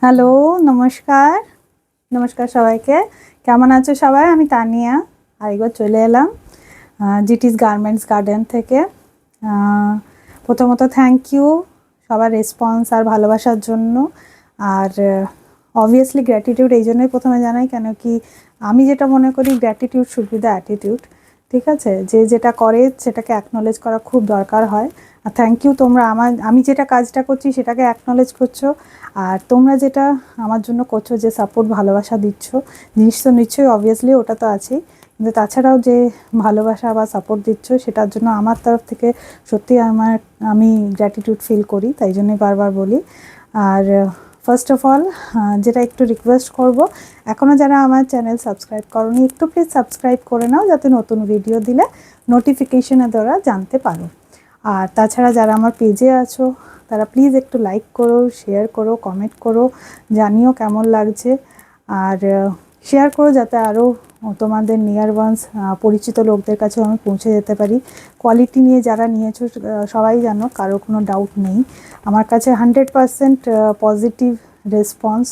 Hello, নমস্কার। নমস্কার সবাইকে। কেমন আছো সবাই? আমি তানিয়া। আরেকবার চলে এলাম জিটিস গার্মেন্টস গার্ডেন থেকে। প্রথমত থ্যাংক ইউ সবার রেসপন্স আর ভালোবাসার জন্য। আর অবভিয়াসলি গ্র্যাটিটিউড এই জন্যই প্রথমে জানাই, কেন কি আমি যেটা মনে করি gratitude should be the attitude. ঠিক আছে, যে যেটা করে সেটাকে অ্যাকনলেজ করা খুব দরকার হয়। আর থ্যাংক ইউ, তোমরা আমি যেটা কাজটা করছি সেটাকে অ্যাকনলেজ করছো, আর তোমরা যেটা আমার জন্য করছো, যে সাপোর্ট ভালোবাসা দিচ্ছ, জিনিস তো নিশ্চয়ই অবভিয়াসলি ওটা তো আছেই, কিন্তু তাছাড়াও যে ভালোবাসা বা সাপোর্ট দিচ্ছ সেটার জন্য আমার তরফ থেকে সত্যি আমি গ্র্যাটিটিউড ফিল করি, তাই জন্যই বারবার বলি। আর ফার্স্ট অফ অল যেটা একটু রিকোয়েস্ট করব, এখনও যারা আমার চ্যানেল সাবস্ক্রাইব করোনি একটু প্লিজ সাবস্ক্রাইব করে নাও, যাতে নতুন ভিডিও দিলে নোটিফিকেশনের দ্বারা জানতে পারো। আর তাছাড়া যারা আমার পেজে আছো তারা প্লিজ একটু লাইক করো, শেয়ার করো, কমেন্ট করো, জানিও কেমন লাগছে। আর শেয়ার করো যাতে আরও তোমাদের নিয়ার ওয়ান্স পরিচিত লোকদের কাছেও আমি পৌঁছে যেতে পারি। কোয়ালিটি নিয়ে যারা নিয়েছো সবাই জানো, কারো কোনো ডাউট নেই, আমার কাছে 100% পজিটিভ রেসপন্স।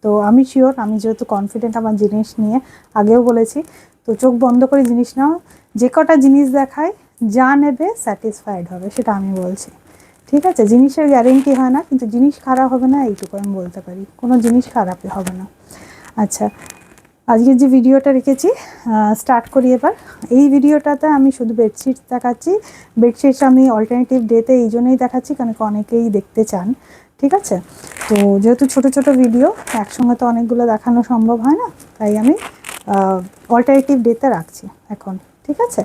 তো আমি শিওর, আমি যেহেতু কনফিডেন্ট আমার জিনিস নিয়ে, আগেও বলেছি, তো চোখ বন্ধ করে জিনিস নাও। যে কটা জিনিস দেখায় যা নেবে স্যাটিসফাইড হবে, সেটা আমি বলছি। ঠিক আছে, জিনিসের গ্যারেন্টি হয় না, কিন্তু জিনিস খারাপ হবে না এইটুকু আমি বলতে পারি, কোনো জিনিস খারাপ হবে না। আচ্ছা, আজকের যে ভিডিওটা রেখেছি স্টার্ট করি এবার। এই ভিডিওটাতে আমি শুধু বেডশিট দেখাচ্ছি। বেডশিটস আমি অল্টারনেটিভ ডেতে এই জন্যই দেখাচ্ছি কারণ অনেকেই দেখতে চান। ঠিক আছে, তো যেহেতু ছোট ছোট ভিডিও, একসঙ্গে তো অনেকগুলো দেখানো সম্ভব হয় না, তাই আমি অল্টারনেটিভ ডেতে রাখছি এখন। ঠিক আছে,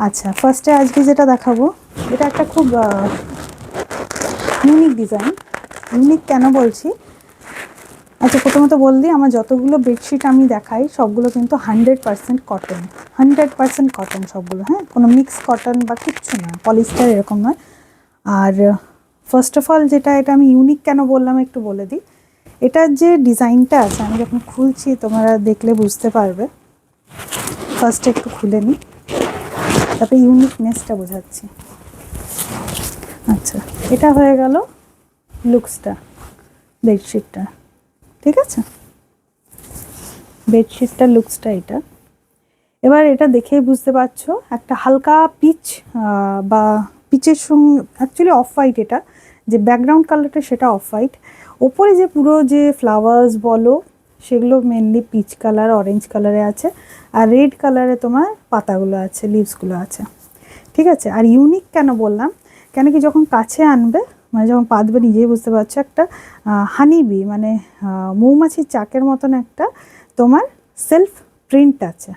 আচ্ছা ফার্স্টে আজকে যেটা দেখাবো, এটা একটা খুব ইউনিক ডিজাইন। ইউনিক কেন বলছি, আচ্ছা প্রথমত বল দিই, আমার যতগুলো বেডশিট আমি দেখাই সবগুলো কিন্তু 100% কটন। 100% কটন সবগুলো, হ্যাঁ, কোনো মিক্স কটন বা কিচ্ছু না, পলিস্টার এরকম নয়। আর ফার্স্ট অফ অল যেটা, এটা আমি ইউনিক কেন বললাম একটু বলে দিই। এটার যে ডিজাইনটা আছে, আমি যখন খুলছি তোমরা দেখলে বুঝতে পারবে। ফার্স্টে একটু খুলে নিই, তারপরে ইউনিকনেসটা বোঝাচ্ছি। আচ্ছা, এটা হয়ে গেল লুকসটা বেডশিটটা। ঠিক আছে, বেডশিটটার লুকসটা এটা। এবার এটা দেখেই বুঝতে পারছো একটা হালকা পিচ বা পিচের সঙ্গে, অ্যাকচুয়ালি অফ হোয়াইট, এটা যে ব্যাকগ্রাউন্ড কালারটা সেটা অফ হোয়াইট, ওপরে যে পুরো যে ফ্লাওয়ার্স বলো সেগুলো মেনলি পিচ কালার অরেঞ্জ কালারে আছে, আর রেড কালারে তোমার পাতাগুলো আছে, লিভসগুলো আছে। ঠিক আছে, আর ইউনিক কেন বললাম, কেন কি যখন কাছে আনবে, মানে যখন পাতবে নিজেই বুঝতে পারছো, একটা হানিবি মানে মৌমাছির চাকের মতন একটা তোমার সেলফ প্রিন্ট আছে।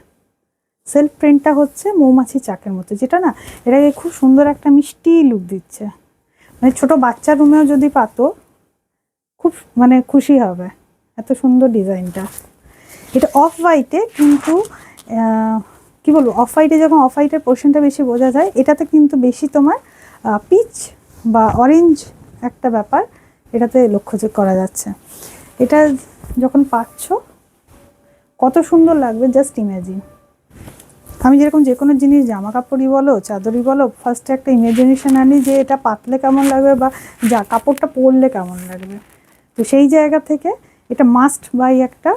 সেলফ প্রিন্টটা হচ্ছে মৌমাছি চাকের মতো, যেটা না এটাকে খুব সুন্দর একটা মিষ্টি লুক দিচ্ছে। মানে ছোট বাচ্চার রুমেও যদি পাতো খুব মানে খুশি হবে, এত সুন্দর ডিজাইনটা। এটা অফ হোয়াইটে, কিন্তু কি বলবো, অফ হোয়াইটে যখন অফ হোয়াইটের পোর্শনটা বেশি বোঝা যায়, এটাতে কিন্তু বেশি তোমার পিচ বা অরেঞ্জ একটা ব্যাপার এটাতে লক্ষ্য করা যাচ্ছে। এটা যখন পাচ্ছ কত সুন্দর লাগবে, জাস্ট ইমাজিন। আমি যেরকম যে কোনো জিনিস, জামা কাপড়ই বলো চাদরই বলো, ফার্স্টে একটা ইমাজিনেশন আনি যে এটা পাতলে কেমন লাগবে বা যা কাপড়টা পরলে কেমন লাগবে। তো সেই জায়গা থেকে এটা মাস্ট বাই একটা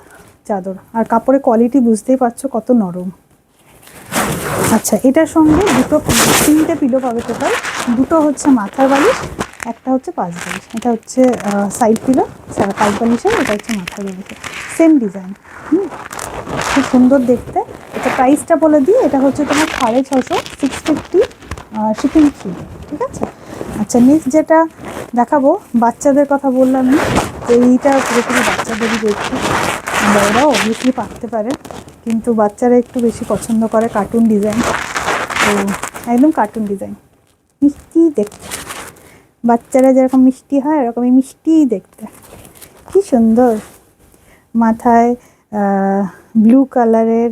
চাদর। আর কাপড়ের কোয়ালিটি বুঝতেই পারছো কত নরম। আচ্ছা, এটার সঙ্গে তিনটে পিলো পাবে টোটাল। দুটো হচ্ছে মাথার বালিশ, একটা হচ্ছে পাশ বালিশ। এটা হচ্ছে সাইড পিলো, পাশ বালিশের, এটা হচ্ছে মাথার বালিশের, সেম ডিজাইন। খুব সুন্দর দেখতে। এটা প্রাইসটা বলে দিই, এটা হচ্ছে তোমার 650, 650 শিপিং ফ্রি। ঠিক আছে, আচ্ছা নেক্সট যেটা দেখাবো, বাচ্চাদের কথা বললাম, এইটা পুরোপুরি বাচ্চাদেরই দেখছি, বড়রাও অবভিয়াসলি পারতে পারে, কিন্তু বাচ্চারা একটু বেশি পছন্দ করে কার্টুন ডিজাইন। তো একদম কার্টুন ডিজাইন, মিষ্টি দেখতে, বাচ্চারা যেরকম মিষ্টি হয় এরকমই মিষ্টি দেখতে, কি সুন্দর। মাথায় ব্লু কালারের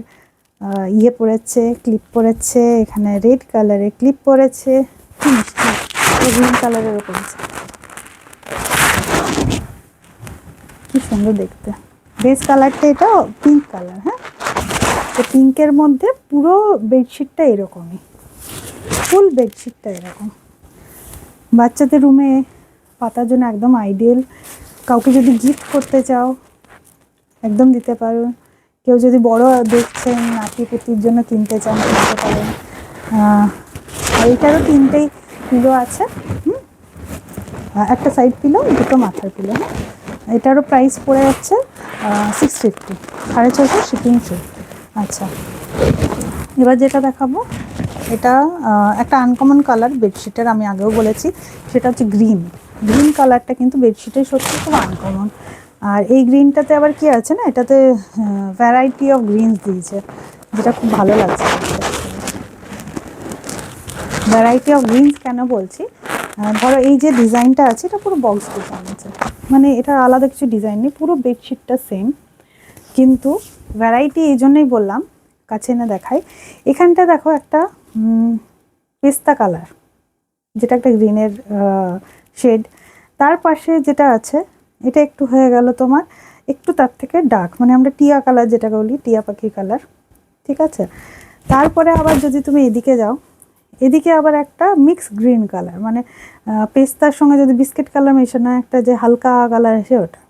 ইয়ে পড়েছে, ক্লিপ পড়েছে, এখানে রেড কালারের ক্লিপ পড়েছে, কি মিষ্টি, গ্রিন কালারেরও পড়েছে, কি সুন্দর দেখতে। বেস কালারটা এটা পিঙ্ক কালার, হ্যাঁ, তো পিঙ্কের মধ্যে পুরো বেডশিটটা এরকমই, ফুল বেডশিটটা এরকম। বাচ্চাদের রুমে পাতার জন্য একদম আইডিয়াল। কাউকে যদি গিফট করতে চাও একদম দিতে পারো। কেউ যদি বড় দেখছেন নাতি পুতির জন্য কিনতে চান কিনতে পারেন। এইটারও 3টেই পিলো আছে, একটা সাইড পিলো, দুটো মাথার পিলো। হ্যাঁ, এটারও প্রাইস পড়ে যাচ্ছে 650, 650 শিপিং ফ্রি। আচ্ছা, এবার যেটা দেখাবো এটা একটা আনকমন কালার বেডশিটের, আমি আগেও বলেছি, সেটা হচ্ছে গ্রিন কালারটা কিন্তু বেডশিটের সত্যি খুব আনকমন। আর এই গ্রিনটাতে আবার কি আছে না, এটাতে ভ্যারাইটি অফ গ্রিনস দিয়েছে, যেটা খুব ভালো লাগছে। ভ্যারাইটি অফ গ্রিনস কেন বলছি, ধরো এই যে ডিজাইনটা আছে এটা পুরো বক্স ডিজাইন আছে, মানে এটা আলাদা কিছু ডিজাইন নেই, পুরো বেডশিটটা সেম, কিন্তু ভ্যারাইটি এই জন্যই বললাম, কাছে না দেখাই। এখানটা দেখো একটা পেস্তা কালার, যেটা একটা গ্রিনের শেড, তার পাশে যেটা আছে এটা একটু হয়ে গেল তোমার একটু তার থেকে ডার্ক, মানে আমরা টিয়া কালার যেটা বলি, টিয়া পাখি কালার, ঠিক আছে। তারপরে আবার যদি তুমি এদিকে যাও, এদিকে আবার একটা মিক্স গ্রিন কালার, মানে পেস্তার সঙ্গে যদি বিস্কিট কালার মেশানো একটা যে হালকা কালার আসে ওটা।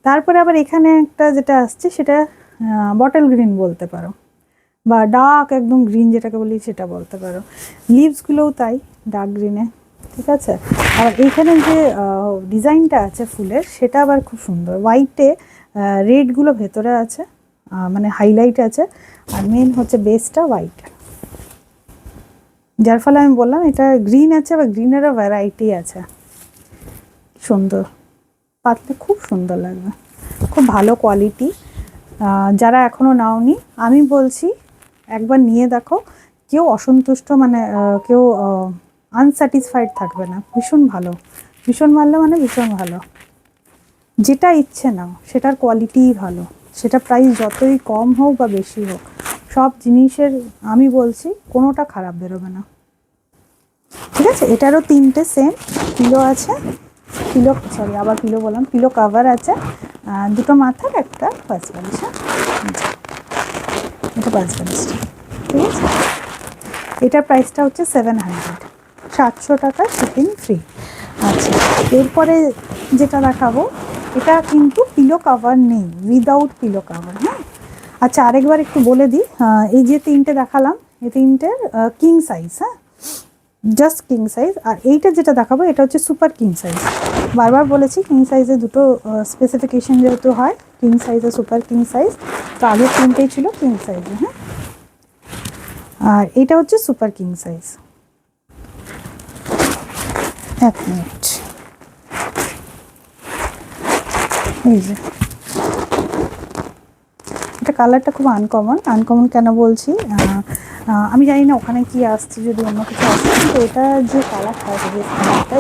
তারপরে আবার এখানে একটা যেটা আসছে সেটা বটল গ্রিন বলতে পারো, বা ডার্ক একদম গ্রিন যেটাকে বলি সেটা বলতে পারো। লিভসগুলোও তাই ডার্ক গ্রিনে, ঠিক আছে। আর এইখানে যে ডিজাইনটা আছে ফুলের সেটা আবার খুব সুন্দর, হোয়াইটে রেডগুলো ভেতরে আছে, মানে হাইলাইট আছে, আর মেন হচ্ছে বেসটা হোয়াইট, যার ফলে আমি বললাম এটা গ্রিন আছে বা গ্রিনেরও ভ্যারাইটি আছে। সুন্দর, পাতলে খুব সুন্দর লাগবে, খুব ভালো কোয়ালিটি। যারা এখনও নাওনি আমি বলছি একবার নিয়ে দেখো, কেউ অসন্তুষ্ট মানে কেউ আনস্যাটিসফাইড থাকবে না, ভীষণ ভালো, ভীষণ ভালো, মানে ভীষণ ভালো। যেটা ইচ্ছে নাও, সেটার কোয়ালিটিই ভালো, সেটা প্রাইস যতই কম হোক বা বেশি হোক, সব জিনিসের আমি বলছি কোনোটা খারাপ বেরোবে না, ঠিক আছে। এটারও 3টে সেম পিলো আছে, পিলো সরি আবার পিলো বললাম, পিলো কাভার আছে, দুটো মাথার একটা পাঁচ বালিশ, এটা পাঁচ বালিশটা, ঠিক আছে। এটার প্রাইসটা হচ্ছে 700, 700 টাকা শিপিং ফ্রি। আচ্ছা, এরপরে যেটা দেখাবো এটা কিন্তু পিলো কাভার নেই, উইদাউট পিলো কাভার। হ্যাঁ, আচ্ছা আরেকবার একটু বলে দিই, এই যে 3টে দেখালাম এই 3টের কিং সাইজ, হ্যাঁ জাস্ট কিং সাইজ। আর এইটা যেটা দেখাবো এটা হচ্ছে সুপার কিং সাইজ, বারবার বলেছি কিং সাইজে দুটো স্পেসিফিকেশন যেহেতু হয়, কিং সাইজ আর সুপার কিং সাইজ, তো আগের 3টেই ছিল কিং সাইজে। হ্যাঁ, আর এটা হচ্ছে সুপার কিং সাইজ। এক মিনিট, এই যে এটা কালারটা খুব আনকমন কেন বলছি, আমি জানি না ওখানে কি আসছে, যদি অন্য কিছু আসছে, কিন্তু এটা যে কালারটা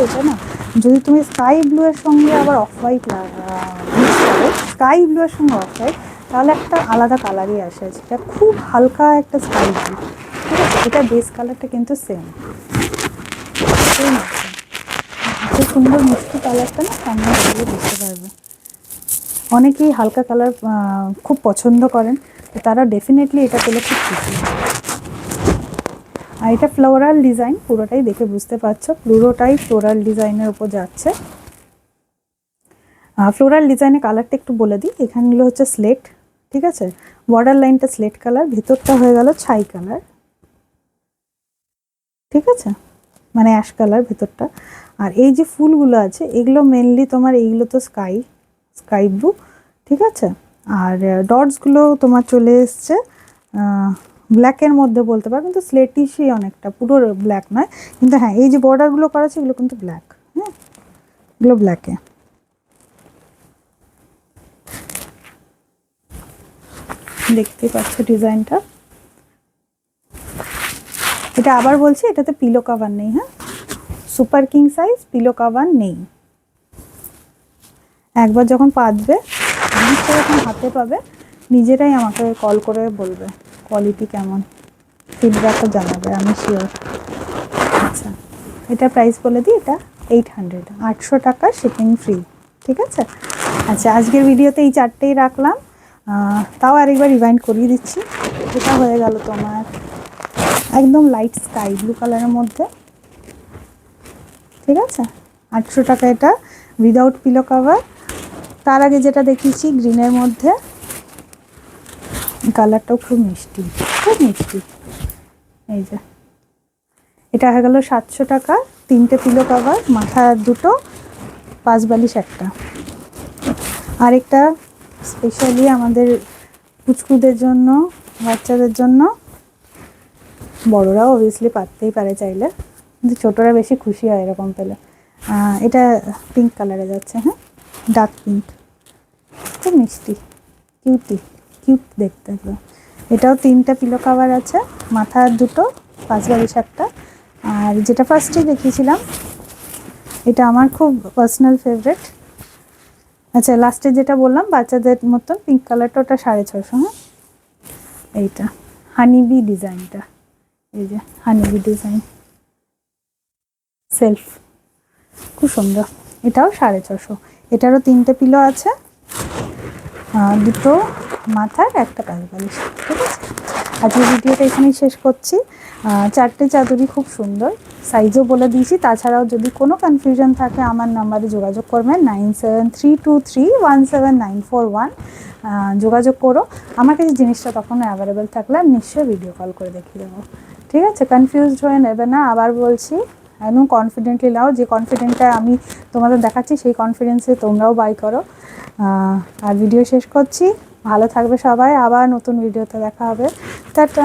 এটা না, যদি তুমি স্কাই ব্লু এর সঙ্গে আবার অফ হোয়াইট মিক্স করো, স্কাই ব্লু এর সঙ্গে অফ হোয়াইট, তাহলে একটা আলাদা কালারই আসে, এটা খুব হালকা একটা স্কাই ব্লু, ঠিক আছে। এটা বেস কালারটা কিন্তু সেম আছে, খুব সুন্দর মিষ্টি কালারটা না, সামনে দেখলে বুঝতে পারবে। অনেকেই হালকা কালার খুব পছন্দ করেন, তো তারা ডেফিনেটলি এটা পেলে খুব খুশি। আর এটা ফ্লোরাল ডিজাইন, পুরোটাই দেখে বুঝতে পারছো, পুরোটাই ফ্লোরাল ডিজাইনের উপর যাচ্ছে। ফ্লোরাল ডিজাইনের কালারটা একটু বলে দিই, এখানগুলো হচ্ছে স্লেট, ঠিক আছে, বর্ডার লাইনটা স্লেট কালার, ভেতরটা হয়ে গেল ছাই কালার, ঠিক আছে, মানে অ্যাশ কালার ভেতরটা। আর এই যে ফুলগুলো আছে এগুলো মেনলি তোমার, এইগুলো তো স্কাই ব্লু, ঠিক আছে। আর ডটসগুলো তোমার চলে এসছে ব্ল্যাকের মধ্যে বলতে পারো, কিন্তু স্লেটিশই অনেকটা, পুরো ব্ল্যাক নয়, কিন্তু হ্যাঁ এই যে বর্ডারগুলো করা আছে এগুলো কিন্তু ব্ল্যাক, হ্যাঁ এগুলো ব্ল্যাকে। দেখতে পাচ্ছ ডিজাইনটা, এটা আবার বলছি এটাতে পিলো কাভার নেই, হ্যাঁ super king size, pillow cover নেই। একবার যখন পাতবে, জিনিসটা যখন হাতে পাবে, নিজেরাই আমাকে কল করে বলবে কোয়ালিটি কেমন, ফিডব্যাকও জানাবে, আমি শিওর। আচ্ছা, এটা প্রাইস বলে দিই, এটা 800, 800 টাকা শিপিং ফ্রি, ঠিক আছে। আচ্ছা, আজকের ভিডিওতে এই 4টেই রাখলাম, তাও আরেকবার রিমাইন্ড করিয়ে দিচ্ছি। এটা হয়ে গেল তোমার একদম লাইট স্কাই ব্লু কালারের মধ্যে, ঠিক আছে, 800 টাকা এটা উইদাউট পিলো কাভার। তার আগে যেটা দেখিয়েছি গ্রিনের মধ্যে, কালারটাও খুব মিষ্টি, খুব মিষ্টি। এই যে এটা হয়ে গেল 700 টাকা, 3টে পিলো কভার, মাথা দুটো, 5 বালিশ একটা। আরেকটা স্পেশালি আমাদের কুচকুদের জন্য, বাচ্চাদের জন্য, বড়রাও অবভিয়াসলি পাততেই পারে চাইলে, কিন্তু ছোটরা বেশি খুশি হয় এরকম পেলে। এটা পিঙ্ক কালারে যাচ্ছে, হ্যাঁ, ডার্ক পিঙ্ক, খুব মিষ্টি, কিউট দেখতে। এটাও 3টা পিলো কভার আছে, মাথা দুটো, 5 বালিশ একটা। আর যেটা ফার্স্টে দেখিয়েছিলাম, এটা আমার খুব পার্সোনাল ফেভারিট। আচ্ছা, লাস্টে যেটা বললাম বাচ্চাদের মতন পিঙ্ক কালারটা, ওটা 650, হ্যাঁ। এইটা হানিবি ডিজাইনটা, এই যে হানিবি ডিজাইন, সেলফ, খুব সুন্দর। এটাও 650। এটারও 3টে পিলো আছে, দুটো মাথার, একটা 5 বালিশ। ঠিক আছে, আজকের ভিডিওটা এখানেই শেষ করছি। 4টে চাদরই খুব সুন্দর, সাইজও বলে দিয়েছি। তাছাড়াও যদি কোনো কনফিউশন থাকে আমার নাম্বারে যোগাযোগ করবেন, 9732317941। যোগাযোগ করো। আমার কাছে জিনিসটা তখন অ্যাভেলেবেল থাকলে আমি নিশ্চয়ই ভিডিও কল করে দেখিয়ে দেবো। ঠিক আছে, কনফিউজড হয়ে নেবে না। আবার বলছি, একদম কনফিডেন্টলি নাও। যে কনফিডেন্টটা আমি তোমাদের দেখাচ্ছি সেই কনফিডেন্সে তোমরাও বাই করো। আর ভিডিও শেষ করছি। ভালো থাকবে সবাই, আবার নতুন ভিডিওতে দেখা হবে। টাটা।